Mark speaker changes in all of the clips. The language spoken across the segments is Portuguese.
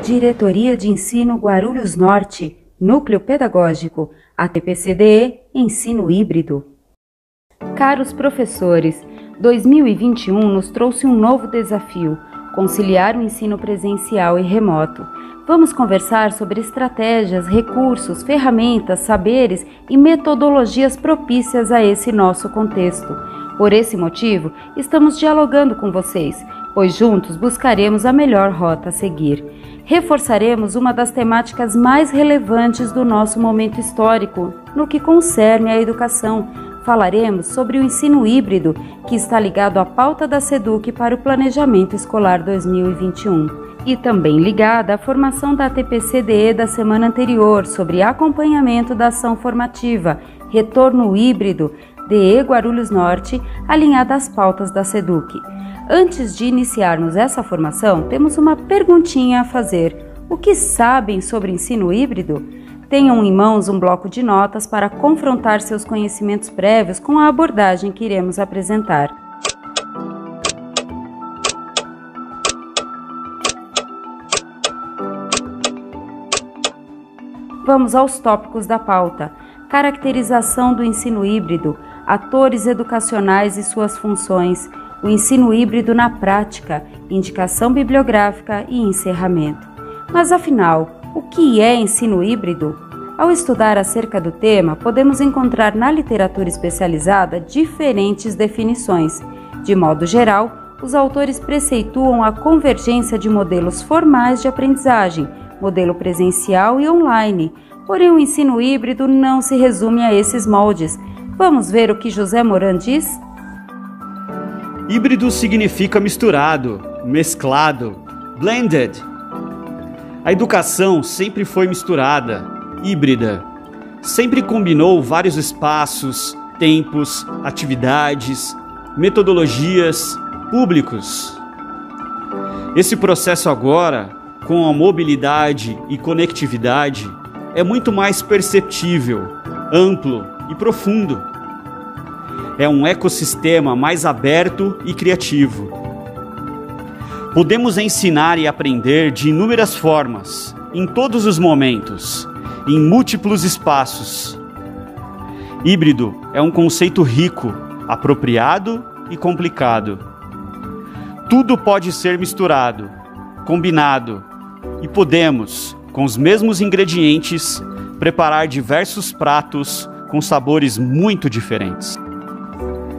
Speaker 1: Diretoria de Ensino Guarulhos Norte, Núcleo Pedagógico, ATPCDE, Ensino Híbrido. Caros professores, 2021 nos trouxe um novo desafio, conciliar o ensino presencial e remoto. Vamos conversar sobre estratégias, recursos, ferramentas, saberes e metodologias propícias a esse nosso contexto. Por esse motivo, estamos dialogando com vocês, pois juntos buscaremos a melhor rota a seguir. Reforçaremos uma das temáticas mais relevantes do nosso momento histórico, no que concerne à educação. Falaremos sobre o ensino híbrido, que está ligado à pauta da SEDUC para o Planejamento Escolar 2021. E também ligada à formação da ATPCDE da semana anterior sobre acompanhamento da ação formativa, retorno híbrido, DE Guarulhos Norte, alinhada às pautas da SEDUC. Antes de iniciarmos essa formação, temos uma perguntinha a fazer. O que sabem sobre ensino híbrido? Tenham em mãos um bloco de notas para confrontar seus conhecimentos prévios com a abordagem que iremos apresentar. Vamos aos tópicos da pauta. Caracterização do ensino híbrido, atores educacionais e suas funções, o ensino híbrido na prática, indicação bibliográfica e encerramento. Mas afinal, o que é ensino híbrido? Ao estudar acerca do tema, podemos encontrar na literatura especializada diferentes definições. De modo geral, os autores preceituam a convergência de modelos formais de aprendizagem, modelo presencial e online. Porém, o ensino híbrido não se resume a esses moldes. Vamos ver o que José Moran diz?
Speaker 2: Híbrido significa misturado, mesclado, blended. A educação sempre foi misturada, híbrida. Sempre combinou vários espaços, tempos, atividades, metodologias, públicos. Esse processo agora, com a mobilidade e conectividade, é muito mais perceptível, amplo e profundo. É um ecossistema mais aberto e criativo. Podemos ensinar e aprender de inúmeras formas, em todos os momentos, em múltiplos espaços. Híbrido é um conceito rico, apropriado e complicado. Tudo pode ser misturado, combinado, e podemos, com os mesmos ingredientes, preparar diversos pratos com sabores muito diferentes.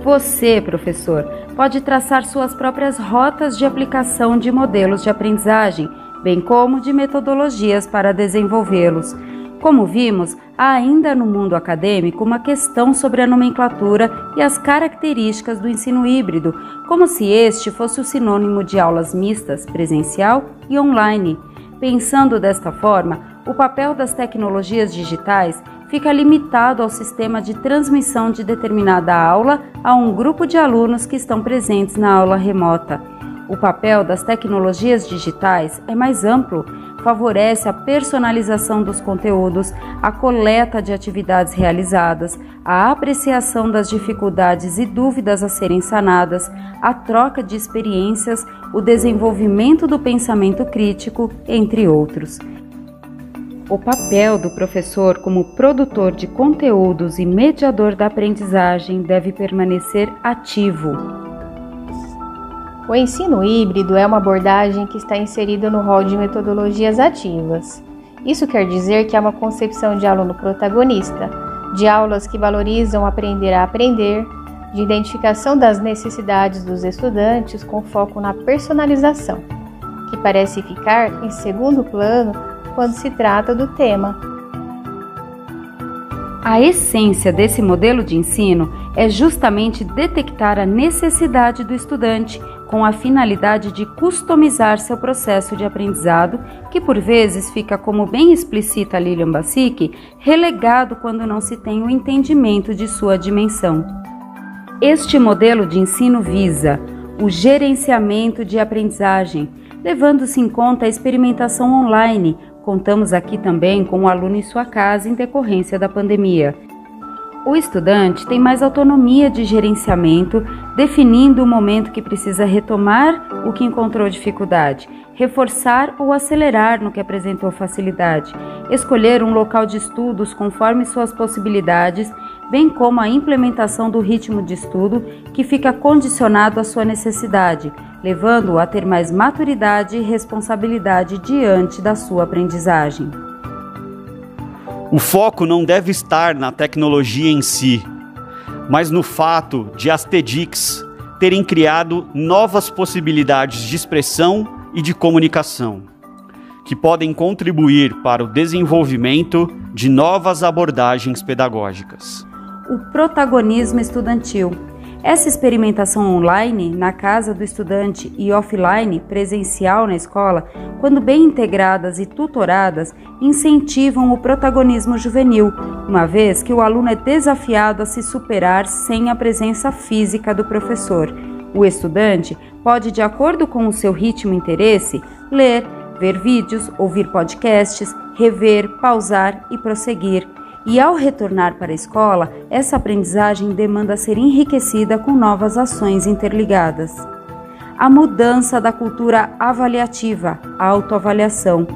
Speaker 1: Você, professor, pode traçar suas próprias rotas de aplicação de modelos de aprendizagem, bem como de metodologias para desenvolvê-los. Como vimos, há ainda no mundo acadêmico uma questão sobre a nomenclatura e as características do ensino híbrido, como se este fosse o sinônimo de aulas mistas, presencial e online. Pensando desta forma, o papel das tecnologias digitais fica limitado ao sistema de transmissão de determinada aula a um grupo de alunos que estão presentes na aula remota. O papel das tecnologias digitais é mais amplo, favorece a personalização dos conteúdos, a coleta de atividades realizadas, a apreciação das dificuldades e dúvidas a serem sanadas, a troca de experiências, o desenvolvimento do pensamento crítico, entre outros. O papel do professor como produtor de conteúdos e mediador da aprendizagem deve permanecer ativo.
Speaker 3: O ensino híbrido é uma abordagem que está inserida no rol de metodologias ativas. Isso quer dizer que é uma concepção de aluno protagonista, de aulas que valorizam aprender a aprender, de identificação das necessidades dos estudantes com foco na personalização, que parece ficar em segundo plano quando se trata do tema.
Speaker 1: A essência desse modelo de ensino é justamente detectar a necessidade do estudante, com a finalidade de customizar seu processo de aprendizado, que por vezes fica, como bem explicita Lilian Bassic, relegado quando não se tem o entendimento de sua dimensão. Este modelo de ensino visa o gerenciamento de aprendizagem, levando-se em conta a experimentação online. Contamos aqui também com o aluno em sua casa em decorrência da pandemia. O estudante tem mais autonomia de gerenciamento, definindo o momento que precisa retomar o que encontrou dificuldade, reforçar ou acelerar no que apresentou facilidade, escolher um local de estudos conforme suas possibilidades, bem como a implementação do ritmo de estudo que fica condicionado à sua necessidade, levando-o a ter mais maturidade e responsabilidade diante da sua aprendizagem.
Speaker 2: O foco não deve estar na tecnologia em si, mas no fato de as TEDx terem criado novas possibilidades de expressão e de comunicação, que podem contribuir para o desenvolvimento de novas abordagens pedagógicas.
Speaker 1: O protagonismo estudantil. Essa experimentação online, na casa do estudante, e offline, presencial na escola, quando bem integradas e tutoradas, incentivam o protagonismo juvenil, uma vez que o aluno é desafiado a se superar sem a presença física do professor. O estudante pode, de acordo com o seu ritmo e interesse, ler, ver vídeos, ouvir podcasts, rever, pausar e prosseguir. E ao retornar para a escola, essa aprendizagem demanda ser enriquecida com novas ações interligadas. A mudança da cultura avaliativa, a autoavaliação.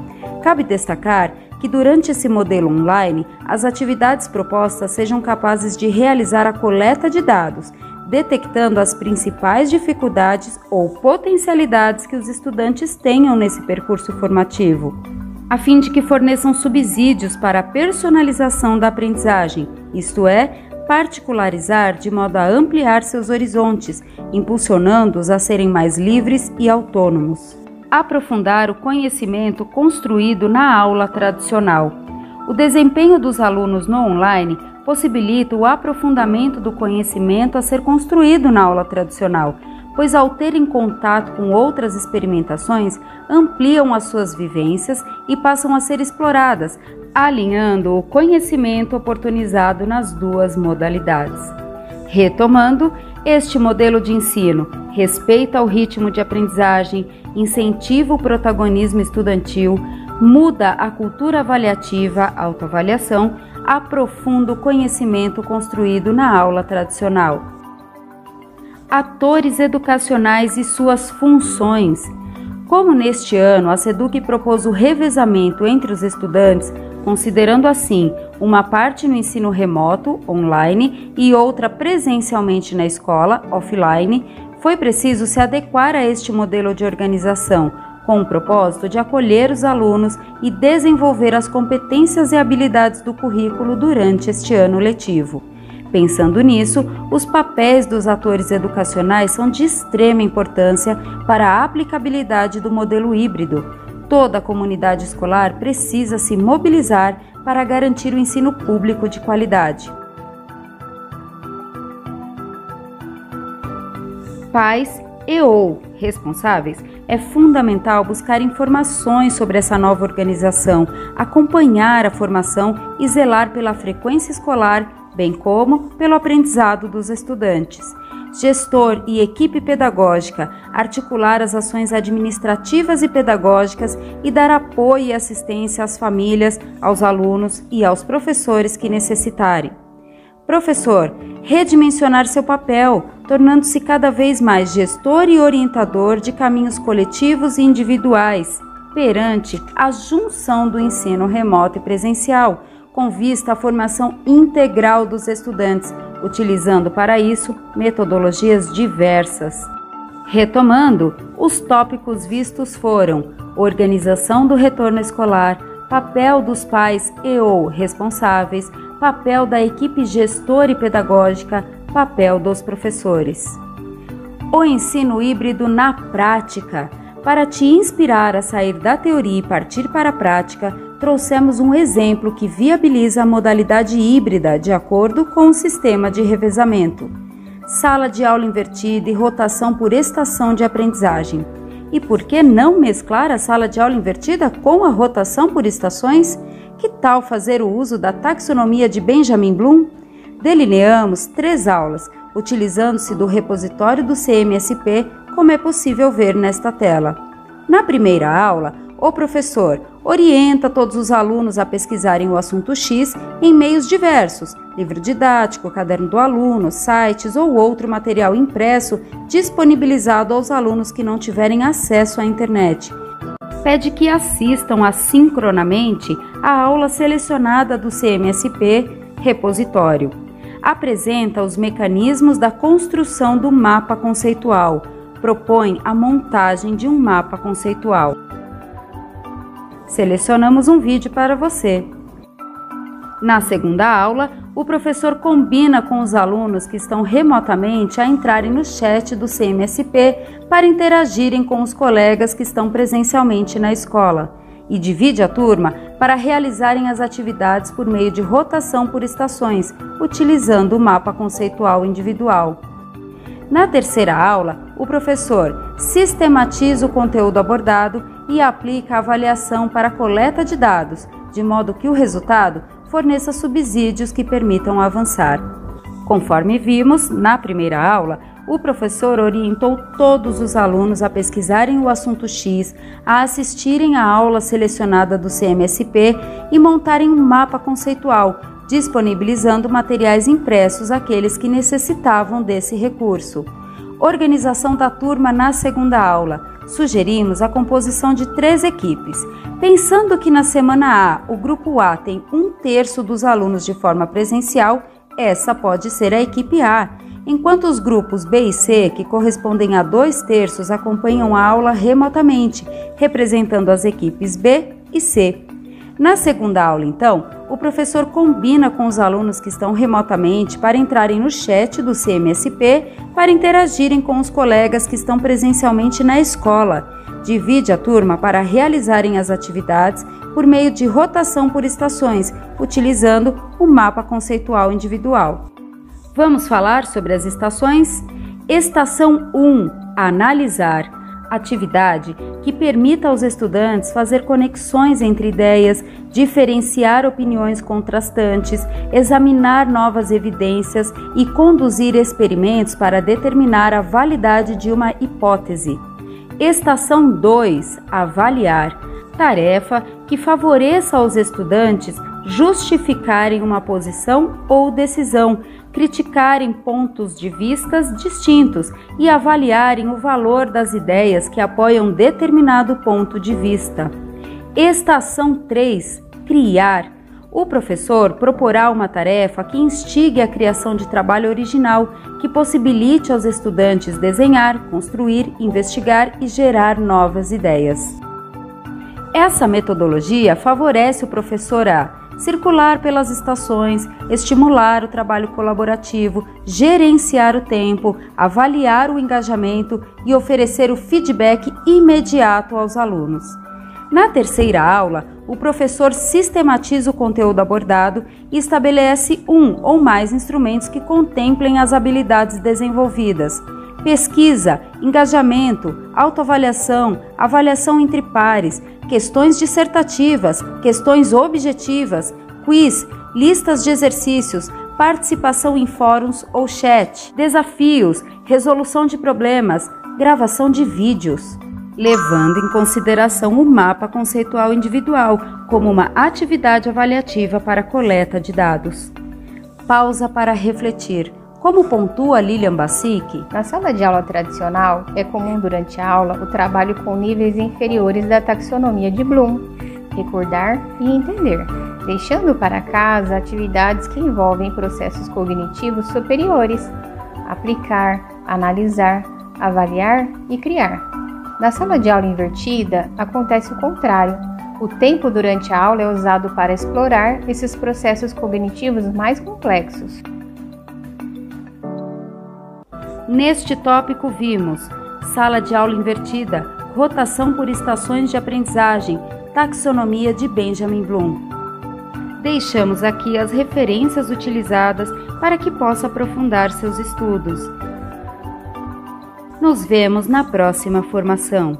Speaker 1: Cabe destacar que durante esse modelo online, as atividades propostas sejam capazes de realizar a coleta de dados, detectando as principais dificuldades ou potencialidades que os estudantes tenham nesse percurso formativo, a fim de que forneçam subsídios para a personalização da aprendizagem, isto é, particularizar de modo a ampliar seus horizontes, impulsionando-os a serem mais livres e autônomos. Aprofundar o conhecimento construído na aula tradicional. O desempenho dos alunos no online possibilita o aprofundamento do conhecimento a ser construído na aula tradicional, pois ao terem contato com outras experimentações, ampliam as suas vivências e passam a ser exploradas, alinhando o conhecimento oportunizado nas duas modalidades. Retomando, este modelo de ensino respeita o ritmo de aprendizagem, incentiva o protagonismo estudantil, muda a cultura avaliativa, autoavaliação, aprofunda o conhecimento construído na aula tradicional. Atores educacionais e suas funções. Como neste ano a SEDUC propôs o revezamento entre os estudantes, considerando assim uma parte no ensino remoto, online, e outra presencialmente na escola, offline, foi preciso se adequar a este modelo de organização, com o propósito de acolher os alunos e desenvolver as competências e habilidades do currículo durante este ano letivo. Pensando nisso, os papéis dos atores educacionais são de extrema importância para a aplicabilidade do modelo híbrido. Toda a comunidade escolar precisa se mobilizar para garantir o ensino público de qualidade. Pais e/ou responsáveis, é fundamental buscar informações sobre essa nova organização, acompanhar a formação e zelar pela frequência escolar, bem como pelo aprendizado dos estudantes. Gestor e equipe pedagógica, articular as ações administrativas e pedagógicas e dar apoio e assistência às famílias, aos alunos e aos professores que necessitarem. Professor, redimensionar seu papel, tornando-se cada vez mais gestor e orientador de caminhos coletivos e individuais, perante a junção do ensino remoto e presencial, com vista à formação integral dos estudantes, utilizando para isso metodologias diversas. Retomando, os tópicos vistos foram: organização do retorno escolar, papel dos pais e/ou responsáveis, papel da equipe gestora e pedagógica, papel dos professores. O ensino híbrido na prática. Para te inspirar a sair da teoria e partir para a prática, trouxemos um exemplo que viabiliza a modalidade híbrida de acordo com o sistema de revezamento. Sala de aula invertida e rotação por estação de aprendizagem. E por que não mesclar a sala de aula invertida com a rotação por estações? Que tal fazer o uso da taxonomia de Benjamin Bloom? Delineamos 3 aulas, utilizando-se do repositório do CMSP, como é possível ver nesta tela. Na primeira aula, O professor orienta todos os alunos a pesquisarem o assunto X em meios diversos, livro didático, caderno do aluno, sites ou outro material impresso disponibilizado aos alunos que não tiverem acesso à internet. Pede que assistam assincronamente à aula selecionada do CMSP Repositório. Apresenta os mecanismos da construção do mapa conceitual. Propõe a montagem de um mapa conceitual. Selecionamos um vídeo para você. Na segunda aula, o professor combina com os alunos que estão remotamente a entrarem no chat do CMSP para interagirem com os colegas que estão presencialmente na escola e divide a turma para realizarem as atividades por meio de rotação por estações, utilizando o mapa conceitual individual. Na terceira aula, o professor sistematiza o conteúdo abordado e aplica a avaliação para a coleta de dados, de modo que o resultado forneça subsídios que permitam avançar. Conforme vimos na primeira aula, o professor orientou todos os alunos a pesquisarem o assunto X, a assistirem à aula selecionada do CMSP e montarem um mapa conceitual, disponibilizando materiais impressos àqueles que necessitavam desse recurso. Organização da turma na segunda aula. Sugerimos a composição de 3 equipes. Pensando que na semana A o grupo A tem 1/3 dos alunos de forma presencial, essa pode ser a equipe A, enquanto os grupos B e C, que correspondem a 2/3, acompanham a aula remotamente, representando as equipes B e C. Na segunda aula, então, o professor combina com os alunos que estão remotamente para entrarem no chat do CMSP para interagirem com os colegas que estão presencialmente na escola. Divide a turma para realizarem as atividades por meio de rotação por estações, utilizando o mapa conceitual individual. Vamos falar sobre as estações? Estação 1. Analisar. Atividade que permita aos estudantes fazer conexões entre ideias, diferenciar opiniões contrastantes, examinar novas evidências e conduzir experimentos para determinar a validade de uma hipótese. Estação 2. Avaliar. Tarefa que favoreça aos estudantes justificarem uma posição ou decisão, criticarem pontos de vistas distintos e avaliarem o valor das ideias que apoiam determinado ponto de vista. Estação 3. Criar. O professor proporá uma tarefa que instigue a criação de trabalho original, que possibilite aos estudantes desenhar, construir, investigar e gerar novas ideias. Essa metodologia favorece o professor a circular pelas estações, estimular o trabalho colaborativo, gerenciar o tempo, avaliar o engajamento e oferecer o feedback imediato aos alunos. Na terceira aula, o professor sistematiza o conteúdo abordado e estabelece um ou mais instrumentos que contemplem as habilidades desenvolvidas. Pesquisa, engajamento, autoavaliação, avaliação entre pares, questões dissertativas, questões objetivas, quiz, listas de exercícios, participação em fóruns ou chat, desafios, resolução de problemas, gravação de vídeos, levando em consideração o mapa conceitual individual como uma atividade avaliativa para a coleta de dados. Pausa para refletir. Como pontua Lilian Bassic?
Speaker 3: Na sala de aula tradicional, é comum durante a aula o trabalho com níveis inferiores da taxonomia de Bloom, recordar e entender, deixando para casa atividades que envolvem processos cognitivos superiores, aplicar, analisar, avaliar e criar. Na sala de aula invertida, acontece o contrário. O tempo durante a aula é usado para explorar esses processos cognitivos mais complexos.
Speaker 1: Neste tópico vimos sala de aula invertida, rotação por estações de aprendizagem, taxonomia de Benjamin Bloom. Deixamos aqui as referências utilizadas para que possa aprofundar seus estudos. Nos vemos na próxima formação.